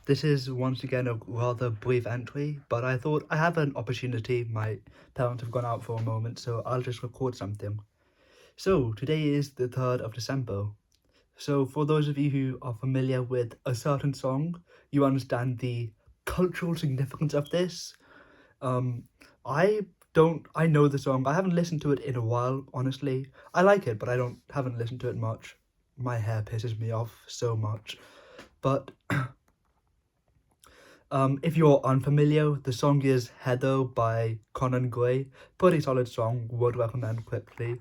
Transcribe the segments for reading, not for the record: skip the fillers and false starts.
This is once again a rather brief entry, but I thought I have an opportunity. My parents have gone out for a moment, so I'll just record something. So, today is the 3rd of December. So, for those of you who are familiar with a certain song, you understand the cultural significance of this. Um, I know the song. I haven't listened to it in a while, honestly. I like it, but haven't listened to it much. My hair pisses me off so much. But if you're unfamiliar, the song is Heather by Conan Gray. Pretty solid song, would recommend quickly.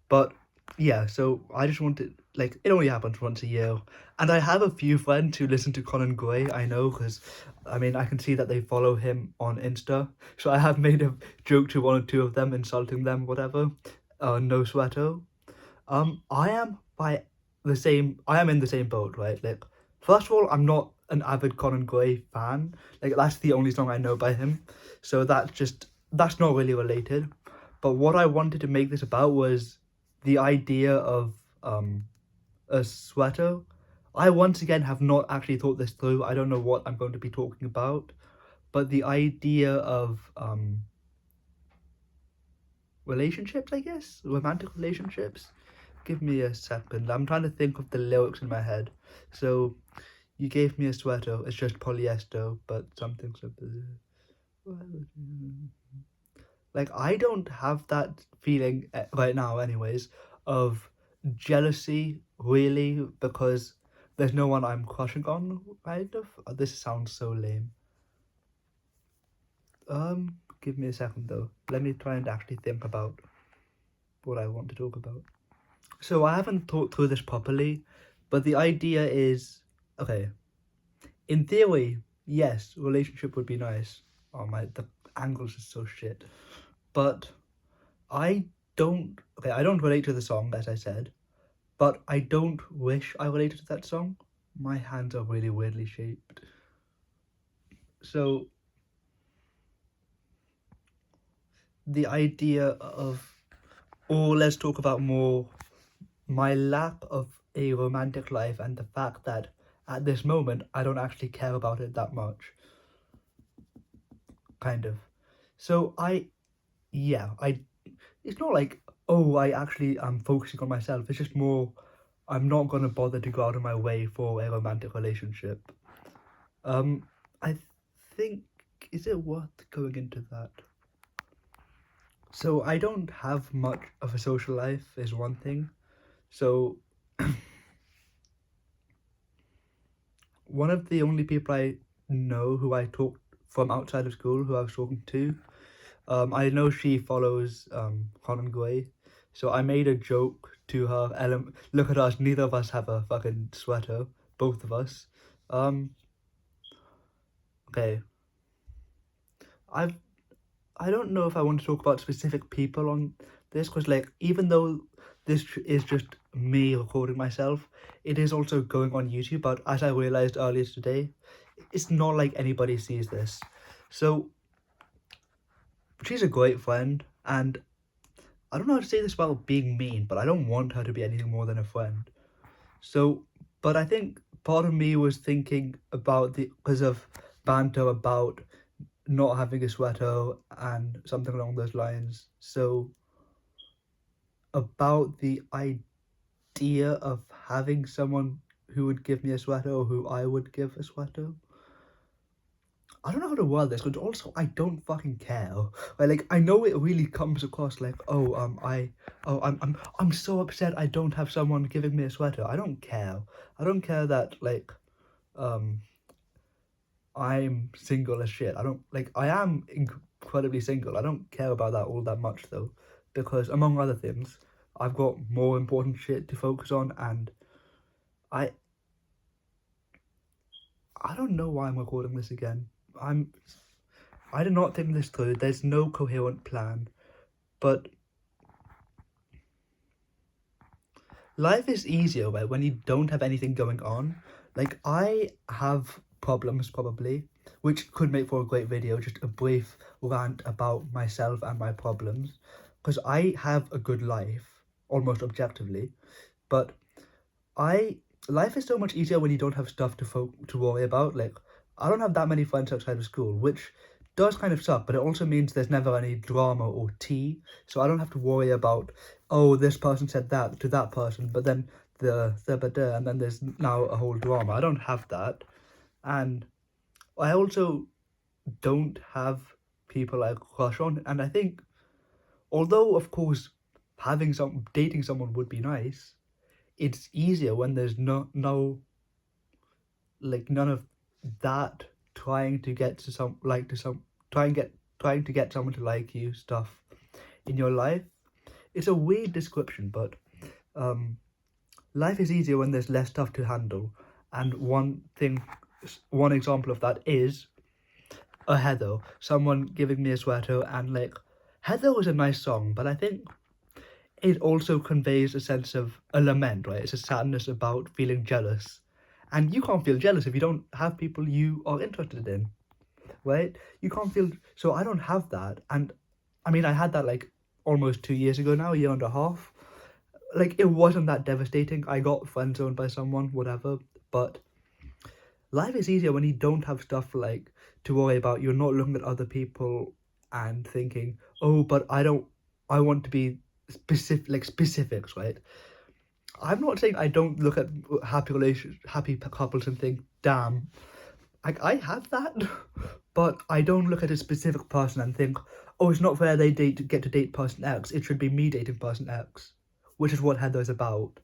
But yeah, so I just wanted, like, it only happens once a year. And I have a few friends who listen to Conan Gray, I know, because, I mean, I can see that they follow him on Insta. So I have made a joke to one or two of them, insulting them, whatever. No sweater. I am in the same boat, right? Like, first of all, I'm not an avid Conan Gray fan. Like, that's the only song I know by him. So that's not really related. But what I wanted to make this about was the idea of a sweater. I once again have not actually thought this through. I don't know what I'm going to be talking about, but the idea of relationships, I guess, romantic relationships. Give me a second. I'm trying to think of the lyrics in my head. So, you gave me a sweater. It's just polyester, but something simple. Like, I don't have that feeling right now, anyways, of jealousy, really, because there's no one I'm crushing on, kind of. This sounds so lame. Give me a second, though. Let me try and actually think about what I want to talk about. So I haven't thought through this properly, but the idea is, okay, in theory, yes, relationship would be nice. Oh my, the angles are so shit. But I I don't relate to the song, as I said, but I don't wish I related to that song. My hands are really weirdly shaped. So the idea of, or let's talk about more my lack of a romantic life and the fact that at this moment I don't actually care about it that much. Kind of. So it's not like, oh, I actually am focusing on myself. It's just more, I'm not gonna bother to go out of my way for a romantic relationship. Um, I think, is it worth going into that? So I don't have much of a social life is one thing. So one of the only people I know who I talked from outside of school who I was talking to, I know she follows Conan Gray, so I made a joke to her. Look at us, neither of us have a fucking sweater, both of us. Um, okay, I've I don't know if I want to talk about specific people on this, because, like, even though this is just me recording myself, it is also going on YouTube. But as I realized earlier today, it's not like anybody sees this. So she's a great friend, and I don't know how to say this without being mean, but I don't want her to be anything more than a friend. So, but I think part of me was thinking about because of banter about not having a sweater and something along those lines. So, about the idea of having someone who would give me a sweater or who I would give a sweater. I don't know how to word this, but also I don't fucking care. Like I know it really comes across like, I'm so upset I don't have someone giving me a sweater. I don't care. I don't care that, like, um I'm single as shit. I am incredibly single. I don't care about that all that much though, because among other things, I've got more important shit to focus on, and I I don't know why I'm recording this again. I did not think this through. There's no coherent plan, but life is easier, right, when you don't have anything going on. Like, I have problems, probably, which could make for a great video, just a brief rant about myself and my problems, because I have a good life, almost objectively, but I life is so much easier when you don't have stuff to worry about. Like, I don't have that many friends outside of school, which does kind of suck, but it also means there's never any drama or tea. So I don't have to worry about, oh, this person said that to that person, but then and then there's now a whole drama. I don't have that. And I also don't have people I crush on. And I think, although of course dating someone would be nice, it's easier when there's none of that trying to get to some like to some trying to get someone to like you stuff in your life. It's a weird description, but um life is easier when there's less stuff to handle. And one example of that is a Heather, someone giving me a sweater. And like, Heather was a nice song, but I think it also conveys a sense of a lament, right? It's a sadness about feeling jealous. And you can't feel jealous if you don't have people you are interested in, right? You can't feel. So I don't have that. And I mean, I had that like almost 2 years ago now, a year and a half. Like, it wasn't that devastating. I got friend zoned by someone, whatever. But life is easier when you don't have stuff like to worry about. You're not looking at other people and thinking, oh, but I want to be specifics, right? I'm not saying I don't look at happy couples and think, damn, I have that. But I don't look at a specific person and think, oh, it's not fair they get to date person X. It should be me dating person X, which is what Heather is about.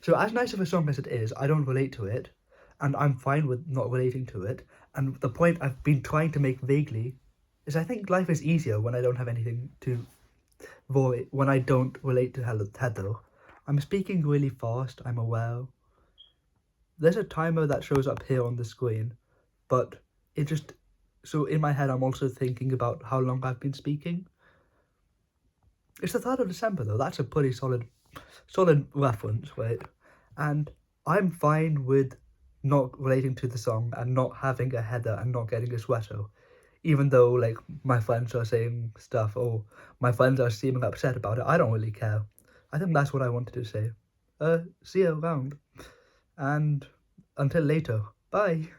So as nice of a song as it is, I don't relate to it, and I'm fine with not relating to it. And the point I've been trying to make vaguely is I think life is easier when I don't have anything to worry, when I don't relate to Heather. I'm speaking really fast, I'm aware. There's a timer that shows up here on the screen, but it just... So in my head, I'm also thinking about how long I've been speaking. It's the 3rd of December, though. That's a pretty solid reference, right? And I'm fine with not relating to the song and not having a Heather and not getting a sweater. Even though, like, my friends are saying stuff, or my friends are seeming upset about it, I don't really care. I think that's what I wanted to say. See you around. And until later, bye.